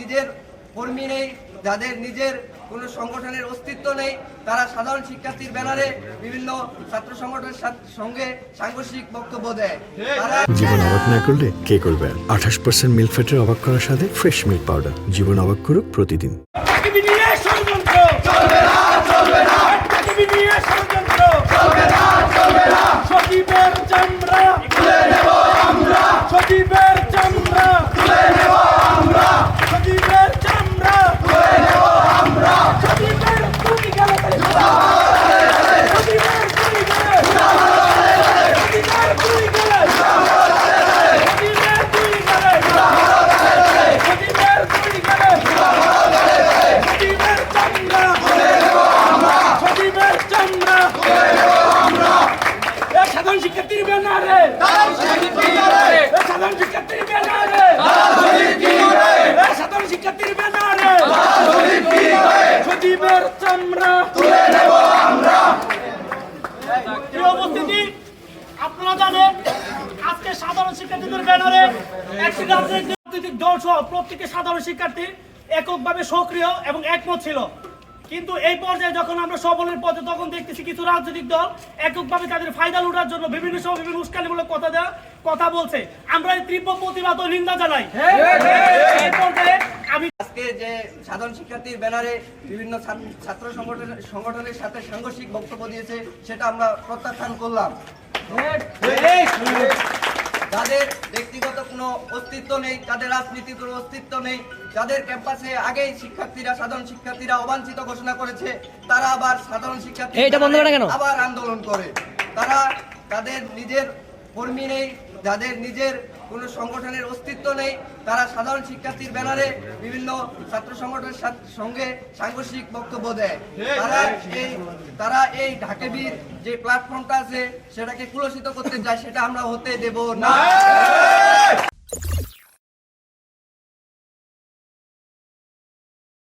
নিজের কর্মী নেই, যাদের নিজের কোনো সংগঠনের অস্তিত্ব নেই, তারা সাধারণ শিক্ষার্থীর ব্যানারে বিভিন্ন ছাত্র সংগঠনের সঙ্গে সাংঘর্ষিক বক্তব্য দেয়। জীবন অবাক না করলে কে করবে? 28% মিল্ক ফ্যাটের অবাক করার সাথে ফ্রেশ মিল্ক পাউডার। জীবন অবাক করুক প্রতিদিন। সাধারণ শিক্ষার্থীর ব্যানারে সাধারণ শিক্ষার্থীর ব্যানারে সাধারণ শিক্ষার্থীর ব্যানারে সজীবের চামড়া তুলে নেব আমরা। প্রিয় উপস্থিতি, আপনারা জানেন আজকে সাধারণ শিক্ষার্থীদের ব্যানারে একটি রাজনৈতিক দল সহ প্রত্যেকটি সাধারণ শিক্ষার্থী এককভাবে সক্রিয় এবং একমত ছিল। কিন্তু এই পর্যায়ে যখন আমরা সবলের পথে তখন দেখতেছি কিছু রাজনৈতিক দল এককভাবে তাদের ফায়দা লুটার জন্য বিভিন্ন সময় বিভিন্ন উস্কানিমূলক কথা বলছে। আমরা এই তীব্র প্রতিবাদ ও নিন্দা জানাই। এই পর্যায়ে আমি আজকে যে সাধারণ শিক্ষার্থীর ব্যানারে বিভিন্ন ছাত্র সংগঠনের সাথে সাংঘর্ষিক বক্তব্য দিয়েছে সেটা আমরা প্রত্যাখ্যান করলাম। যাদের ব্যক্তিগত কোনো অস্তিত্ব নেই, যাদের রাজনীতির কোনো অস্তিত্ব নেই, যাদের ক্যাম্পাসে আগেই সাধারণ শিক্ষার্থীরা অবাঞ্ছিত ঘোষণা করেছে, তারা আবার সাধারণ শিক্ষার্থী আবার আন্দোলন করে। তারা তাদের নিজের কর্মী নেই, যাদের নিজের কোনো সংগঠনের অস্তিত্ব নেই, তারা সাধারণ শিক্ষার্থীর ব্যানারে বিভিন্ন ছাত্র সংগঠনের সঙ্গে সাংঘর্ষিক বক্তব্য দেয়। তারা এই ঢাকেবির যে প্ল্যাটফর্মটা আছে সেটাকে কুলসিত করতে যায়, সেটা আমরা হতে দেব না।